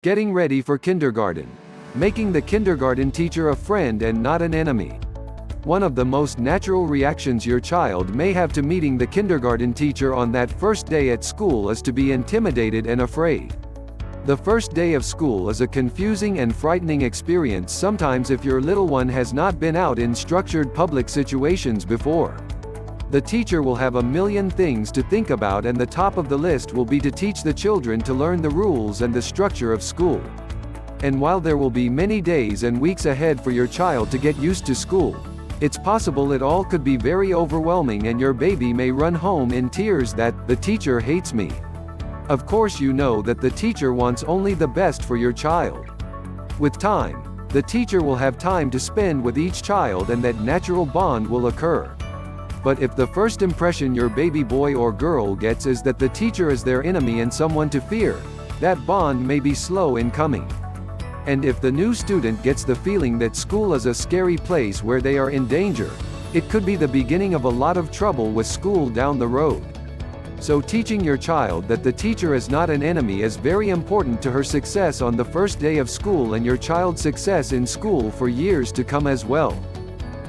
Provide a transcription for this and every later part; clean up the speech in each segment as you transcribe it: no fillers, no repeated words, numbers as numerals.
Getting ready for kindergarten. Making the kindergarten teacher a friend and not an enemy. One of the most natural reactions your child may have to meeting the kindergarten teacher on that first day at school is to be intimidated and afraid. The first day of school is a confusing and frightening experience sometimes if your little one has not been out in structured public situations before. The teacher will have a million things to think about, and the top of the list will be to teach the children to learn the rules and the structure of school. And while there will be many days and weeks ahead for your child to get used to school, it's possible it all could be very overwhelming and your baby may run home in tears that, "The teacher hates me." Of course you know that the teacher wants only the best for your child. With time, the teacher will have time to spend with each child and that natural bond will occur. But if the first impression your baby boy or girl gets is that the teacher is their enemy and someone to fear, that bond may be slow in coming. And if the new student gets the feeling that school is a scary place where they are in danger, it could be the beginning of a lot of trouble with school down the road. So teaching your child that the teacher is not an enemy is very important to her success on the first day of school and your child's success in school for years to come as well.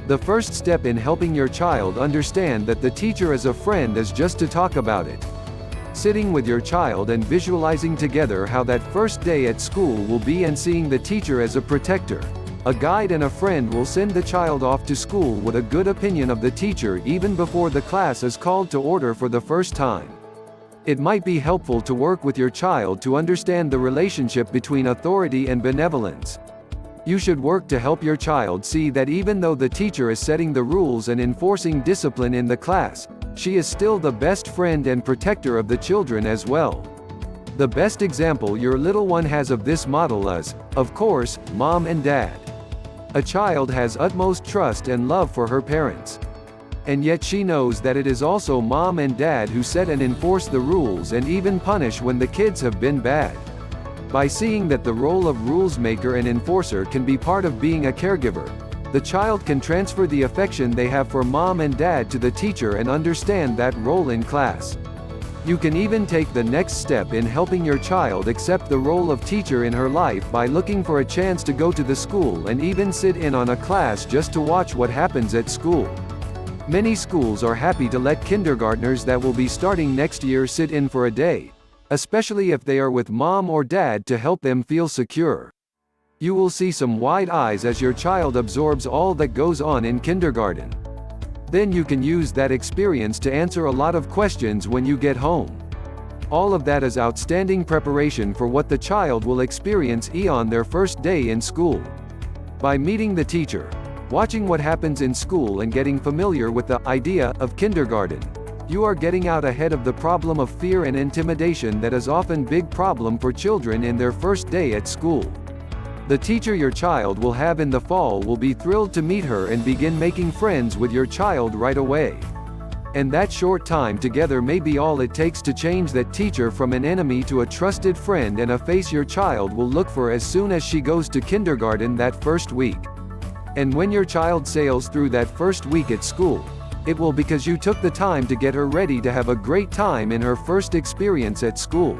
The first step in helping your child understand that the teacher is a friend is just to talk about it. Sitting with your child and visualizing together how that first day at school will be and seeing the teacher as a protector, a guide and a friend will send the child off to school with a good opinion of the teacher even before the class is called to order for the first time. It might be helpful to work with your child to understand the relationship between authority and benevolence. You should work to help your child see that even though the teacher is setting the rules and enforcing discipline in the class, she is still the best friend and protector of the children as well. The best example your little one has of this model is, of course, mom and dad. A child has utmost trust and love for her parents. And yet she knows that it is also mom and dad who set and enforce the rules and even punish when the kids have been bad. By seeing that the role of rules maker and enforcer can be part of being a caregiver, the child can transfer the affection they have for mom and dad to the teacher and understand that role in class. You can even take the next step in helping your child accept the role of teacher in her life by looking for a chance to go to the school and even sit in on a class just to watch what happens at school. Many schools are happy to let kindergartners that will be starting next year sit in for a day, especially if they are with mom or dad to help them feel secure. You will see some wide eyes as your child absorbs all that goes on in kindergarten. Then you can use that experience to answer a lot of questions when you get home. All of that is outstanding preparation for what the child will experience on their first day in school. By meeting the teacher, watching what happens in school and getting familiar with the idea of kindergarten, you are getting out ahead of the problem of fear and intimidation that is often a big problem for children in their first day at school. The teacher your child will have in the fall will be thrilled to meet her and begin making friends with your child right away. And that short time together may be all it takes to change that teacher from an enemy to a trusted friend and a face your child will look for as soon as she goes to kindergarten that first week. And when your child sails through that first week at school, it will because you took the time to get her ready to have a great time in her first experience at school.